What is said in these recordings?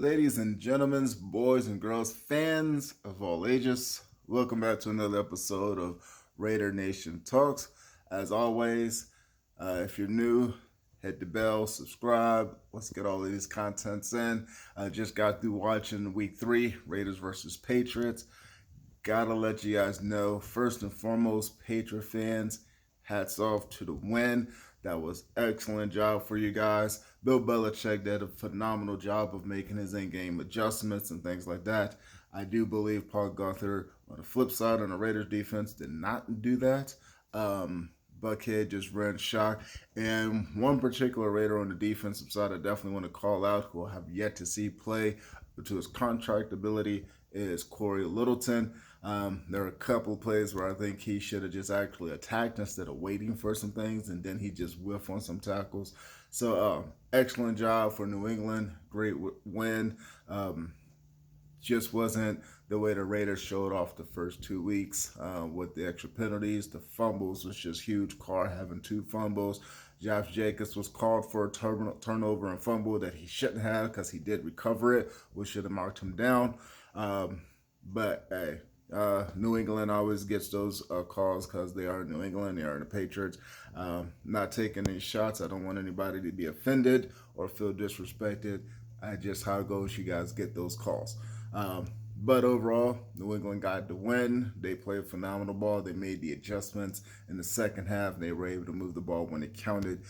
Ladies and gentlemen, boys and girls, fans of all ages, welcome back to another episode of Raider Nation Talks. As always, if you're new, hit the bell, subscribe. Let's get all of these contents in. I just got through watching week 3, Raiders versus Patriots. Gotta let you guys know, first and foremost, Patriot fans, hats off to the win. That was excellent job for you guys. Bill Belichick did a phenomenal job of making his in-game adjustments and things like that. I do believe Paul Gunther, on the flip side, on the Raiders defense, did not do that. Buckhead just ran shock. And one particular Raider on the defensive side I definitely want to call out, who I have yet to see play to his contract ability, is Corey Littleton. There are a couple of plays where I think he should have just actually attacked instead of waiting for some things, and then he just whiffed on some tackles. So, excellent job for New England. Great win. Just wasn't the way the Raiders showed off the first 2 weeks with the extra penalties. The fumbles was just huge. Carr having 2 fumbles. Josh Jacobs was called for a turnover and fumble that he shouldn't have because he did recover it. We should have marked him down. But hey, New England always gets those calls because they are New England, they are the Patriots. Not taking any shots. I don't want anybody to be offended or feel disrespected. I just how it goes. You guys get those calls. But overall, New England got the win. They played phenomenal ball. They made the adjustments in the second half. They were able to move the ball when it counted.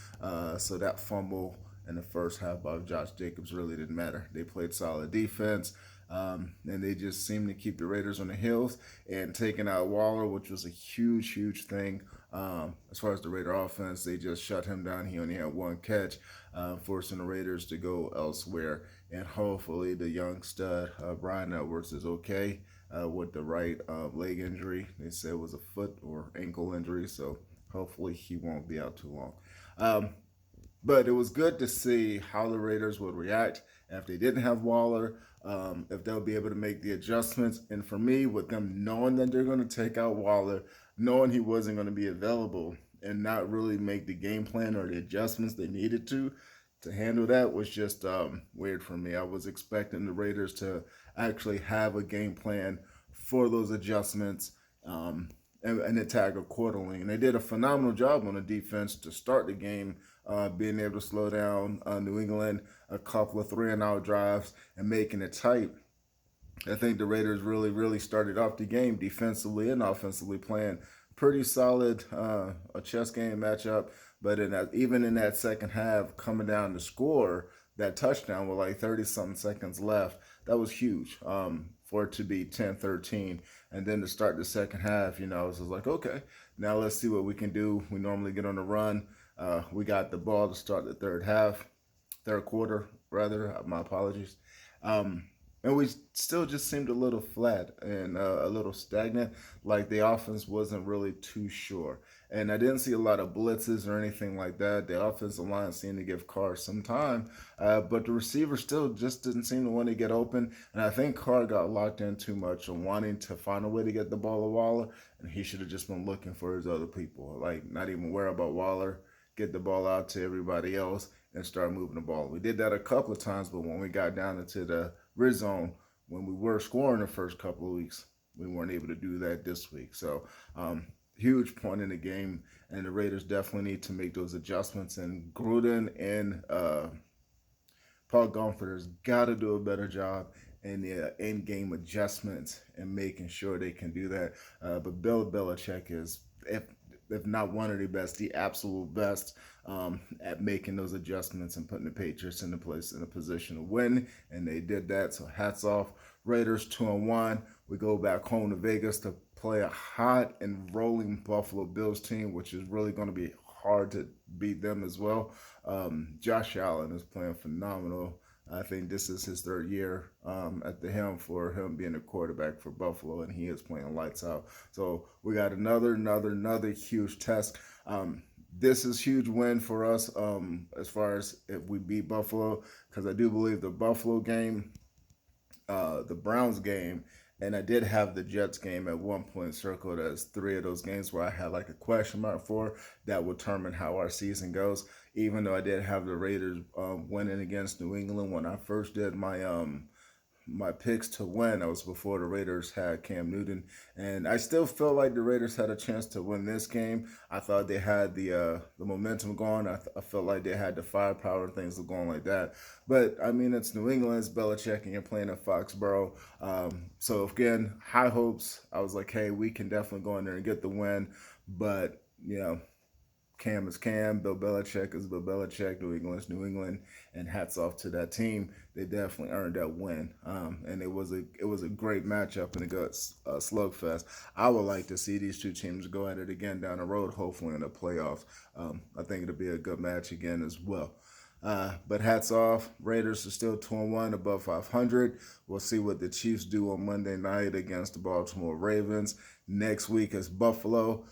So that fumble in the first half by Josh Jacobs really didn't matter. They played solid defense. And they just seemed to keep the Raiders on the heels and taking out Waller, which was a huge thing. As far as the Raider offense, they just shut him down. He only had one catch, forcing the Raiders to go elsewhere. And hopefully the young stud, Brian Edwards, is okay with the right leg injury. They said it was a foot or ankle injury, so hopefully he won't be out too long. But it was good to see how the Raiders would react if they didn't have Waller, if they'll be able to make the adjustments. And for me, with them knowing that they're going to take out Waller, knowing he wasn't going to be available, and not really make the game plan or the adjustments they needed to handle that was just weird for me. I was expecting the Raiders to actually have a game plan for those adjustments. And attack accordingly. And they did a phenomenal job on the defense to start the game, being able to slow down New England, a couple of 3-and-out drives, and making it tight. I think the Raiders really started off the game defensively and offensively playing pretty solid, a chess game matchup. But even in that second half, coming down to score that touchdown with like 30-something seconds left, that was huge. For it to be 10-13, and then to start the second half, it was just like, okay, now let's see what we can do. We normally get on the run. We got the ball to start the third quarter, rather. My apologies. And we still just seemed a little flat and a little stagnant, like the offense wasn't really too sure. And I didn't see a lot of blitzes or anything like that. The offensive line seemed to give Carr some time, but the receiver still just didn't seem to want to get open. And I think Carr got locked in too much on wanting to find a way to get the ball to Waller, and he should have just been looking for his other people, like not even worry about Waller, get the ball out to everybody else, and start moving the ball. We did that a couple of times, but when we got down into the red zone, when we were scoring the first couple of weeks, we weren't able to do that this week. So, huge point in the game, and the Raiders definitely need to make those adjustments. And Gruden and Paul Gunther's got to do a better job in the in-game adjustments and making sure they can do that. But Bill Belichick is, if not one of the best, the absolute best at making those adjustments and putting the Patriots in a position to win, and they did that. So hats off. Raiders 2-1. We go back home to Vegas to play a hot and rolling Buffalo Bills team, which is really going to be hard to beat them as well. Josh Allen is playing phenomenal. I think this is his third year at the helm for him being a quarterback for Buffalo, and he is playing lights out. So we got another huge test. This is huge win for us as far as if we beat Buffalo, because I do believe the Buffalo game, the Browns game, and I did have the Jets game at one point circled as 3 of those games where I had like a question mark for that will determine how our season goes. even though I did have the Raiders winning against New England when I first did my picks to win. That was before the Raiders had Cam Newton, and I still feel like the Raiders had a chance to win this game. I thought they had the momentum going. I felt like they had the firepower and things were going like that. But I mean, it's New England, it's Belichick, and you're playing at Foxborough. So again, high hopes. I was like, hey, we can definitely go in there and get the win, but Cam is Cam, Bill Belichick is Bill Belichick, New England is New England, and hats off to that team. They definitely earned that win, and it was a great matchup and a good slugfest. I would like to see these two teams go at it again down the road, hopefully in the playoffs. I think it'll be a good match again as well. But hats off, Raiders are still 2-1, above 500. We'll see what the Chiefs do on Monday night against the Baltimore Ravens. Next week is Buffalo.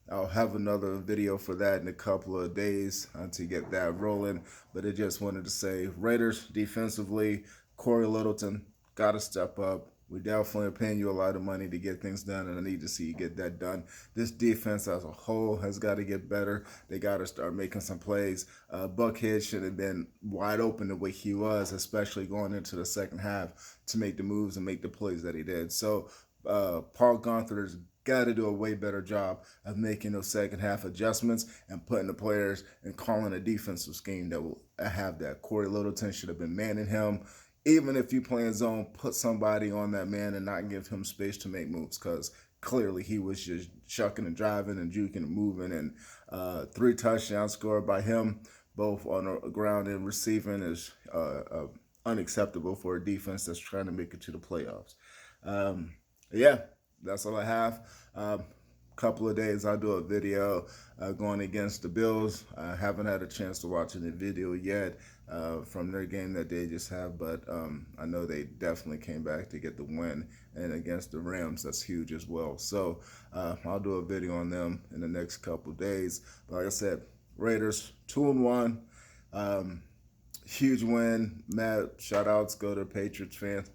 I'll have another video for that in a couple of days to get that rolling. But I just wanted to say, Raiders defensively, Corey Littleton got to step up. We definitely are paying you a lot of money to get things done, and I need to see you get that done. This defense as a whole has got to get better. They got to start making some plays. Buckhead should have been wide open the way he was, especially going into the second half, to make the moves and make the plays that he did. So Paul Guenther's got to do a way better job of making those second half adjustments and putting the players and calling a defensive scheme that will have that. Corey Littleton should have been manning him. Even if you play in zone, put somebody on that man and not give him space to make moves, because clearly he was just chucking and driving and juking and moving. And 3 touchdowns scored by him, both on the ground and receiving, is unacceptable for a defense that's trying to make it to the playoffs. Yeah, that's all I have. Couple of days I'll do a video going against the Bills. I haven't had a chance to watch any video yet from their game that they just have, but I know they definitely came back to get the win, and against the Rams, that's huge as well. So I'll do a video on them in the next couple of days. But like I said, Raiders 2-1, huge win. Mad shout outs go to Patriots fans.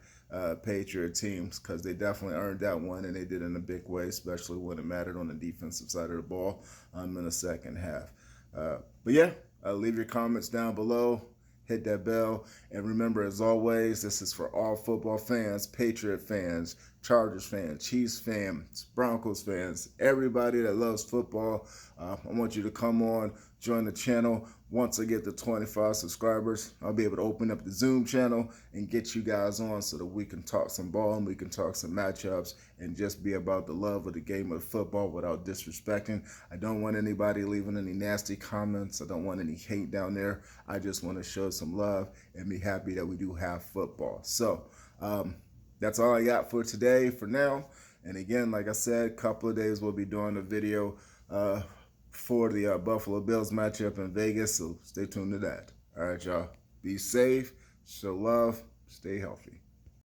Patriot teams, because they definitely earned that one, and they did in a big way, especially when it mattered on the defensive side of the ball in the second half. But yeah, leave your comments down below, hit that bell, and remember, as always, this is for all football fans, Patriot fans, Chargers fans, Chiefs fans, Broncos fans, everybody that loves football. I want you to come on, join the channel. Once I get to 25 subscribers, I'll be able to open up the Zoom channel and get you guys on so that we can talk some ball and we can talk some matchups and just be about the love of the game of football without disrespecting. I don't want anybody leaving any nasty comments. I don't want any hate down there. I just want to show some love and be happy that we do have football. So that's all I got for today for now. And again, like I said, a couple of days we'll be doing a video for the Buffalo Bills matchup in Vegas, so stay tuned to that. All right, y'all. Be safe, show love, stay healthy.